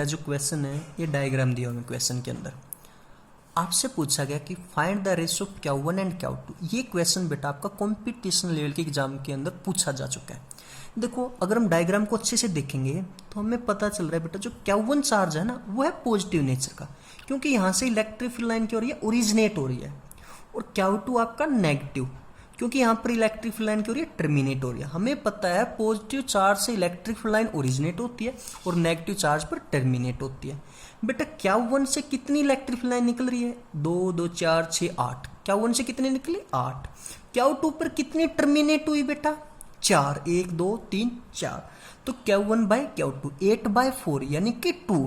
बेटा जो क्वेश्चन है ये डायग्राम दिया हुआ है क्वेश्चन के अंदर। आपसे पूछा गया कि find the ratio of Q1 and Q2। ये क्वेश्चन बेटा आपका कंपटीशन लेवल के एग्जाम के अंदर पूछा जा चुका है। देखो अगर हम डायग्राम को अच्छे से देखेंगे तो हमें पता चल रहा है बेटा जो Q1 चार्ज है ना वो है पॉजिटिव नेचर का, क्योंकि यहाँ से इलेक्ट्रिक फील्ड लाइन क्या हो रही है, ओरिजिनेट हो रही है। और Q2 आपका नेगेटिव, क्योंकि यहाँ पर इलेक्ट्रिक फील्ड लाइन क्या हो रही है, टर्मिनेट हो रही है। हमें पता है पॉजिटिव चार्ज से इलेक्ट्रिक फील्ड लाइन ओरिजिनेट होती है और नेगेटिव चार्ज पर टर्मिनेट होती है। बेटा Q1 से कितनी इलेक्ट्रिक फील्ड लाइन निकल रही है, 2 2 4 6 8। Q1 से कितनी निकली, 8। Q2 पर कितनी टर्मिनेट हुई बेटा, 4, 1 2 3 4। तो Q1 बाय Q2 8/4 यानी कि 2।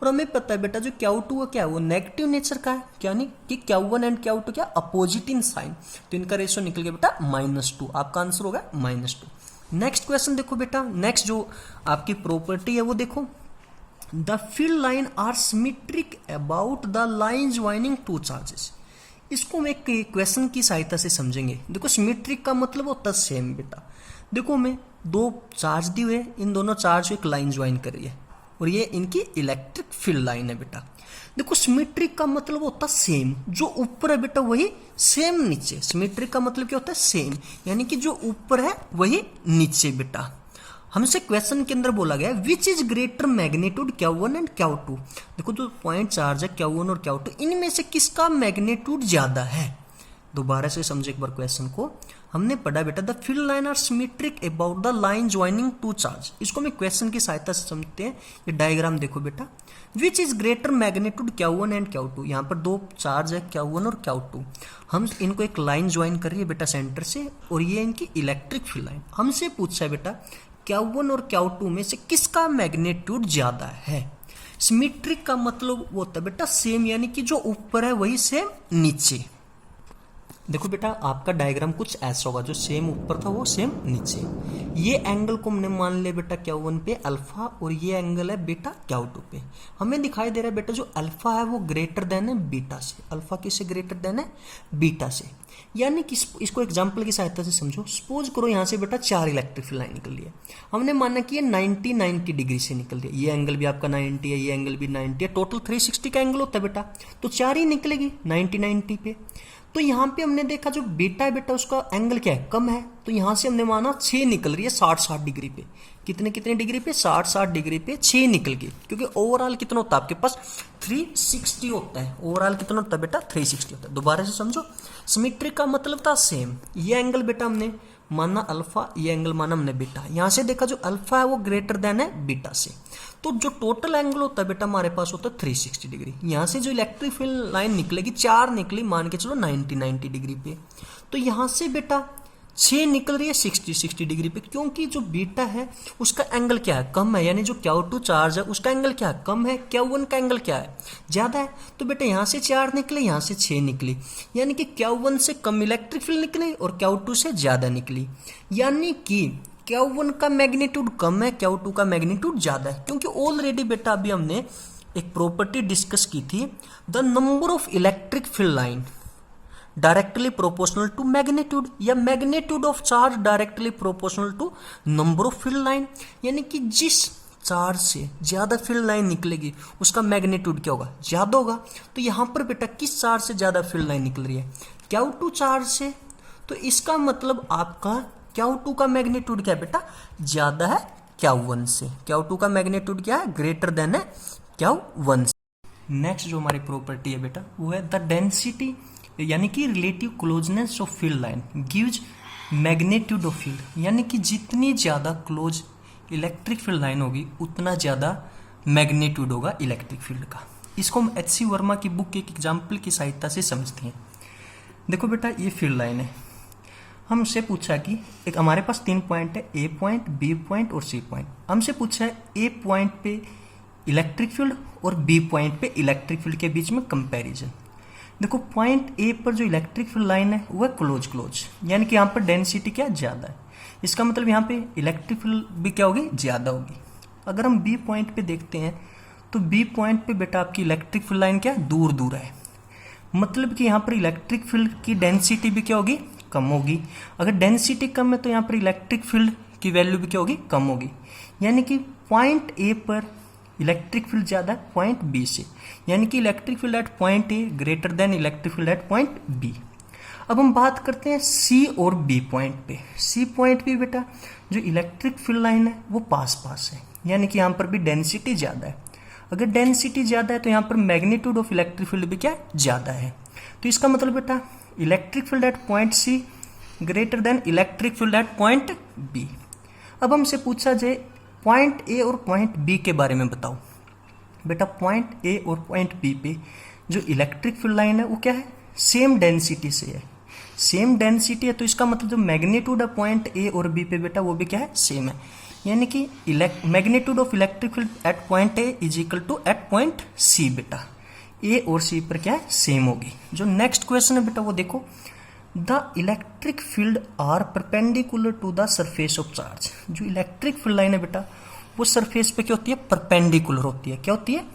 और हमें पता है बेटा जो Q2 है क्या है, वो नेगेटिव नेचर का है, यानी कि Q1 एंड Q2 क्या अपोजिट इन साइन, तो इनका रेशियो निकल गया बेटा -2। आपका आंसर होगा -2। नेक्स्ट क्वेश्चन देखो बेटा, नेक्स्ट जो आपकी प्रॉपर्टी है वो देखो, the field line are symmetric about the line joining two charges. इसको हम एक क्वेश्चन की सहायता से समझेंगे। देखो सिमेट्रिक का मतलब होता है सेम बेटा। देखो हमें दो चार्ज दिए हुए, इन दोनों चार्ज को एक लाइन ज्वाइन कर रही है और ये इनकी इलेक्ट्रिक फील्ड लाइन है बेटा। देखो सिमेट्रिक का मतलब होता है सेम, जो ऊपर है बेटा वही सेम नीचे। सिमेट्रिक का मतलब क्या होता है, सेम, यानी कि जो ऊपर है वही नीचे बेटा। हमसे क्वेश्चन के अंदर बोला गया which is greater magnitude Q1 and Q2। देखो जो पॉइंट चार्ज है Q1 और Q2, इनमें से किसका मैग्नीट्यूड ज्यादा है। दोबारा से समझे एक बार क्वेश्चन को। हमने पढ़ा बेटा the field line are symmetric about the line joining two charge. इसको मैं क्वेश्चन की सहायता से समझते हैं। ये डायग्राम देखो बेटा, which is greater magnitude Q1 and Q2। यहाँ पर दो चार्ज है Q1 और Q2, हम इनको एक लाइन ज्वाइन कर रही है बेटा सेंटर से, और ये इनकी इलेक्ट्रिक फील्ड लाइन। हमसे पूछा है बेटा Q1 और Q2 में से किसका मैग्नीट्यूड ज्यादा है। सिमेट्रिक का मतलब वो होता है बेटा सेम, यानी कि जो ऊपर है वही सेम नीचे। देखो बेटा आपका डायग्राम कुछ ऐसा होगा, जो सेम ऊपर था वो सेम नीचे। ये एंगल को हमने मान लिया बेटा Q1 पे अल्फा, और ये एंगल है बेटा Q2 पे। हमें दिखाई दे रहा है बेटा जो अल्फा है वो ग्रेटर देन है बीटा से। अल्फा किससे ग्रेटर देन है, बीटा से। यानी कि इसको एग्जाम्पल की सहायता से समझो। सपोज करो यहाँ से बेटा 4 इलेक्ट्रिक फील्ड लाइन निकल रही है। हमने माना कि ये 90 डिग्री से निकल रही है। ये एंगल भी आपका 90 है, ये एंगल भी 90 है, टोटल 360 का एंगल होता है बेटा। तो 4 ही निकलेगी 90 पे। तो यहाँ पे हमने देखा जो बीटा है बेटा उसका एंगल क्या है, कम है। तो यहाँ से हमने माना 6 निकल रही है 60 डिग्री पे। कितने डिग्री पे, 60 डिग्री पे 6 निकल गई, क्योंकि ओवरऑल कितना होता है आपके पास 360 होता है। ओवरऑल कितना होता है बेटा 360 होता है। दोबारा से समझो, सिमेट्रिक का मतलब था सेम। ये एंगल बेटा हमने माना अल्फा, ये एंगल माना हमने बीटा। यहाँ से देखा जो अल्फा है वो ग्रेटर देन है बीटा से, तो जो टोटल एंगल होता है बेटा हमारे पास होता है 360 डिग्री। यहाँ से जो इलेक्ट्रिक फील्ड लाइन निकलेगी 4 निकली, मान के चलो 90 डिग्री पे। तो यहाँ से बेटा 6 निकल रही है 60 डिग्री पे, क्योंकि जो बीटा है उसका एंगल क्या है, कम है। यानी जो Q2 चार्ज है उसका एंगल क्या है, कम है। Q1 का एंगल क्या है, ज्यादा है। तो बेटा यहाँ से 4 निकले, यहाँ से 6 निकली, यानी कि Q1 से कम इलेक्ट्रिक फील्ड निकली और Q2 से ज्यादा निकली। यानी कि Q1 का मैग्नीट्यूड कम है, Q2 का मैग्नीट्यूड ज्यादा है। क्योंकि ऑलरेडी बेटा अभी हमने एक प्रॉपर्टी डिस्कस की थी, the number of electric field line directly proportional to magnitude, या magnitude of charge directly proportional to number of field line. यानी कि जिस चार्ज से ज्यादा फील्ड लाइन निकलेगी उसका मैग्नीट्यूड क्या होगा, ज्यादा होगा। तो यहाँ पर बेटा किस चार्ज से ज्यादा फील्ड लाइन निकल रही है, Q2 चार्ज से। तो इसका मतलब आपका Q2 का मैग्नीट्यूड क्या है बेटा, ज्यादा है Q1 से। Q2 का मैग्नीट्यूड क्या है, ग्रेटर देन है Q1 से। नेक्स्ट जो हमारी प्रॉपर्टी है बेटा वो है द डेंसिटी, यानी कि relative closeness of field line gives magnitude of field. यानी कि जितनी ज़्यादा क्लोज इलेक्ट्रिक फील्ड लाइन होगी उतना ज़्यादा मैग्नीट्यूड होगा इलेक्ट्रिक फील्ड का। इसको हम H.C. वर्मा की बुक के एक एग्जाम्पल की सहायता से समझते हैं। देखो बेटा ये फील्ड लाइन है, हमसे पूछा कि एक हमारे पास 3 पॉइंट है, A पॉइंट, B पॉइंट और C पॉइंट। हमसे पूछा है A पॉइंट पे इलेक्ट्रिक फील्ड और B पॉइंट पे इलेक्ट्रिक फील्ड के बीच में कंपैरिजन। देखो पॉइंट ए पर जो इलेक्ट्रिक फील्ड लाइन है वो है क्लोज, यानी कि यहाँ पर डेंसिटी क्या ज्यादा है। इसका मतलब यहाँ पे इलेक्ट्रिक फील्ड भी क्या होगी, ज्यादा होगी। अगर हम बी पॉइंट पे देखते हैं तो बी पॉइंट पे बेटा आपकी इलेक्ट्रिक फील्ड लाइन क्या दूर दूर है, मतलब कि यहाँ पर इलेक्ट्रिक फील्ड की डेंसिटी भी क्या होगी, कम होगी। अगर डेंसिटी कम है तो यहाँ पर इलेक्ट्रिक फील्ड की वैल्यू भी क्या होगी, कम होगी। यानी कि पॉइंट ए पर इलेक्ट्रिक फील्ड ज़्यादा है पॉइंट बी से, यानी कि electric field at point A greater than electric field at point B. अब हम बात करते हैं सी और बी पॉइंट पे। सी पॉइंट पे बेटा जो इलेक्ट्रिक फील्ड लाइन है वो पास पास है, यानी कि यहाँ पर भी डेंसिटी ज़्यादा है। अगर डेंसिटी ज़्यादा है तो यहाँ पर मैग्नीट्यूड ऑफ इलेक्ट्रिक फील्ड भी क्या ज़्यादा है। तो इसका मतलब बेटा electric field at point C greater than electric field at point B. अब हमसे पूछा जाए पॉइंट ए और पॉइंट बी के बारे में बताओ। बेटा पॉइंट ए और पॉइंट बी पे जो इलेक्ट्रिक फील्ड लाइन है वो क्या है, सेम डेंसिटी से है। सेम डेंसिटी है तो इसका मतलब जो मैग्नीट्यूड है पॉइंट ए और बी पे बेटा वो भी क्या है, सेम है। यानी कि magnitude of electric field at point A is equal to at point C. बेटा ए और सी पर क्या है, सेम होगी। जो नेक्स्ट क्वेश्चन है बेटा वो देखो, the electric field are perpendicular to the surface of charge. जो इलेक्ट्रिक फील्ड लाइन है बेटा वो सरफेस पे क्या होती है, परपेंडिकुलर होती है। क्या होती है,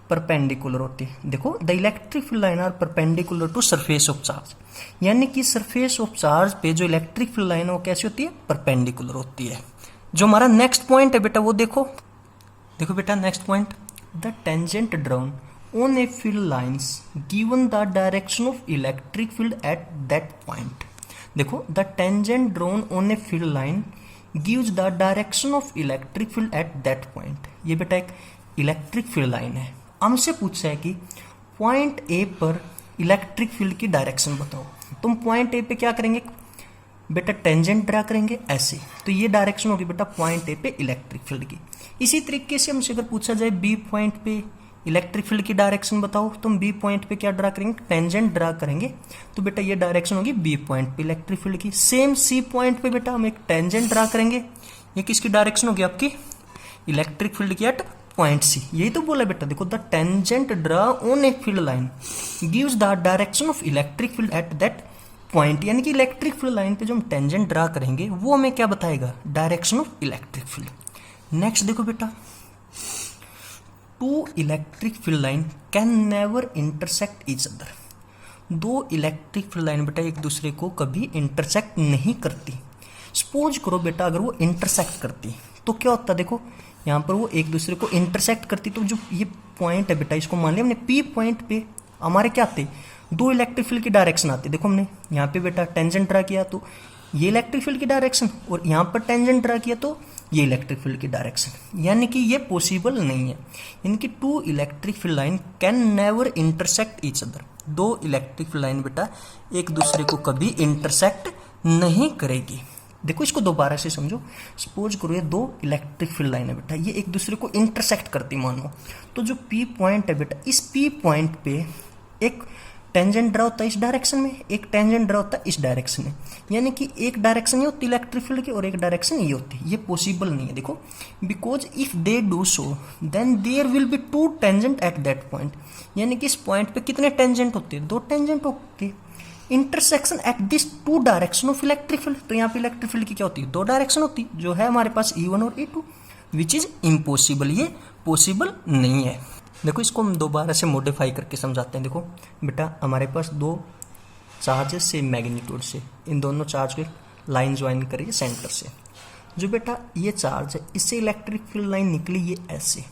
परपेंडिकुलर होती है। देखो the electric field line are perpendicular to surface of charge, यानी कि सरफेस ऑफ चार्ज पे जो इलेक्ट्रिक फील्ड लाइन है वो कैसी होती है, परपेंडिकुलर होती है। जो हमारा नेक्स्ट पॉइंट है बेटा वो देखो बेटा next point, the tangent drawn on a field lines given the direction of electric field at that point. देखो the tangent drawn on a field line gives the direction of electric field at that point. ये बेटा एक electric field line है। हमसे पूछा है कि point A पर इलेक्ट्रिक फील्ड की डायरेक्शन बताओ। तुम पॉइंट ए पे क्या करेंगे बेटा, टेंजेंट ड्रा करेंगे ऐसे, तो ये डायरेक्शन होगी बेटा पॉइंट ए पे इलेक्ट्रिक फील्ड की। इसी तरीके से हमसे अगर पूछा जाए बी पॉइंट पे इलेक्ट्रिक फील्ड की डायरेक्शन बताओ, तो हम बी पॉइंट पे क्या ड्रा करेंगे, टेंजेंट ड्रा करेंगे, तो बेटा ये डायरेक्शन होगी बी पॉइंट पे इलेक्ट्रिक फील्ड की। सेम सी पॉइंट पे बेटा हम एक टेंजेंट ड्रा करेंगे, ये किसकी डायरेक्शन होगी, आपकी इलेक्ट्रिक फील्ड की एट पॉइंट सी। यही तो बोला बेटा, देखो the tangent draw on a field line gives the direction of electric field at that point, यानी कि इलेक्ट्रिक फील्ड लाइन पे जो हम टेंजेंट ड्रा करेंगे वो हमें क्या बताएगा, direction of electric field. Next देखो बेटा, two electric field line can never intersect each other. दो इलेक्ट्रिक फील्ड लाइन बेटा एक दूसरे को कभी इंटरसेक्ट नहीं करती। सपोज करो बेटा अगर वो इंटरसेक्ट करती तो क्या होता, देखो यहाँ पर वो एक दूसरे को इंटरसेक्ट करती, तो जो ये पॉइंट है बेटा इसको मान लिया हमने पी पॉइंट पे, हमारे क्या आते, दो इलेक्ट्रिक फील्ड की डायरेक्शन आती। देखो हमने यहाँ पे बेटा टेंजेंट ड्रा किया तो ये इलेक्ट्रिक फील्ड की डायरेक्शन, और यहाँ पर टेंजेंट ड्रा किया तो ये इलेक्ट्रिक फील्ड की डायरेक्शन, यानी कि ये पॉसिबल नहीं है। यानी कि two electric field line can never intersect each other. दो इलेक्ट्रिक फील्ड लाइन बेटा एक दूसरे को कभी इंटरसेक्ट नहीं करेगी। देखो इसको दोबारा से समझो, सपोज करो ये दो इलेक्ट्रिक फील्ड लाइन है बेटा, ये एक दूसरे को इंटरसेक्ट करती मानो, तो जो पी पॉइंट है बेटा इस पी पॉइंट पे एक टेंजेंट ड्रा होता है इस डायरेक्शन में, एक टेंजेंट ड्रा होता है इस डायरेक्शन में, यानी कि एक डायरेक्शन ये होती है इलेक्ट्रिक फील्ड की और एक डायरेक्शन ये होती है। ये पॉसिबल नहीं है। देखो because if they do so then there will be two tangent at that point, यानी कि इस पॉइंट पे कितने टेंजेंट होते हैं, दो टेंजेंट होते हैं। Intersection at this two direction of electric field, तो यहाँ पे इलेक्ट्रिक फील्ड की क्या होती है, दो डायरेक्शन होती है, जो है हमारे पास E1 और E2, विच इज इम्पॉसिबल। ये पॉसिबल नहीं है। देखो इसको हम दोबारा से मॉडिफाई करके समझाते हैं। देखो बेटा हमारे पास दो चार्जेस से मैग्नीट्यूड से, इन दोनों चार्ज को लाइन ज्वाइन करिए सेंटर से। जो बेटा ये चार्ज है इससे इलेक्ट्रिक फील्ड लाइन निकली ये ऐसे,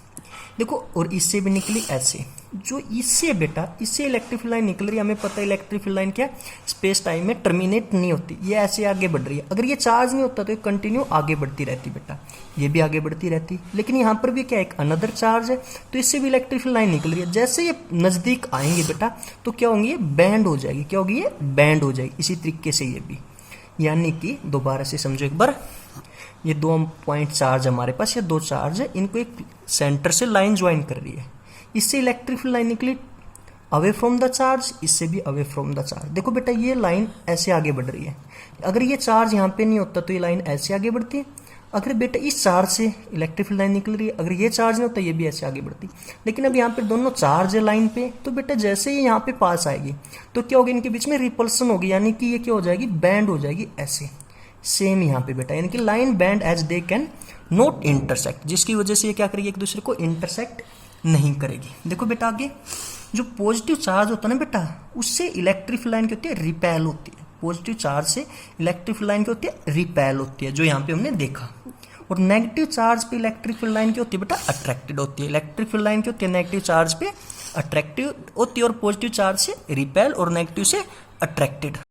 देखो, और इससे भी निकली ऐसे। जो इससे बेटा इससे इलेक्ट्रिक फील्ड लाइन निकल रही है, हमें पता है इलेक्ट्रिक फील्ड लाइन क्या स्पेस टाइम में टर्मिनेट नहीं होती, ये ऐसे आगे बढ़ रही है। अगर ये चार्ज नहीं होता तो ये कंटिन्यू आगे बढ़ती रहती बेटा, ये भी आगे बढ़ती रहती। लेकिन यहाँ पर भी क्या एक अनदर चार्ज है, तो इससे भी इलेक्ट्रिक फील्ड लाइन निकल रही है। जैसे ये नजदीक आएंगे बेटा तो क्या होंगे, ये बैंड हो जाएगी। क्या होगी, ये बैंड हो जाएगी। इसी तरीके से ये भी, यानी कि दोबारा से समझो एक बार, ये दो पॉइंट चार्ज हमारे पास, ये दो चार्ज है, इनको एक सेंटर से लाइन ज्वाइन कर रही है। इससे इलेक्ट्रिक फील्ड लाइन निकली अवे फ्रॉम द चार्ज, इससे भी अवे फ्रॉम द चार्ज। देखो बेटा ये लाइन ऐसे आगे बढ़ रही है। अगर ये चार्ज यहाँ पे नहीं होता तो ये लाइन ऐसे आगे बढ़ती है। अगर बेटा इस चार्ज से इलेक्ट्रिक फील्ड लाइन निकल रही है, अगर ये चार्ज नहीं होता ये भी ऐसे आगे बढ़ती। लेकिन अब यहाँ पे दोनों चार्ज है लाइन पे, तो बेटा जैसे ही यहाँ पे पास आएगी तो क्या होगी, इनके बीच में रिपल्सन होगी, यानी कि ये क्या हो जाएगी, बैंड हो जाएगी ऐसे। सेम यहाँ पे बेटा, यानी कि line bend as they can not intersect, जिसकी वजह से ये क्या करेगी, एक दूसरे को इंटरसेक्ट नहीं करेगी। देखो बेटा आगे जो पॉजिटिव चार्ज होता है ना बेटा, उससे इलेक्ट्रिक फील्ड लाइन क्या होती है, रिपेल होती है। पॉजिटिव चार्ज से इलेक्ट्रिक फील्ड लाइन क्या होती है, रिपेल होती है, जो यहाँ पे हमने देखा। और नेगेटिव चार्ज पे इलेक्ट्रिक फील्ड लाइन क्या होती है बेटा, अट्रैक्टेड होती है। इलेक्ट्रिक फील्ड लाइन क्या होती है, नेगेटिव चार्ज पे अट्रैक्टिव होती है और पॉजिटिव चार्ज से रिपेल और नेगेटिव से अट्रैक्टेड।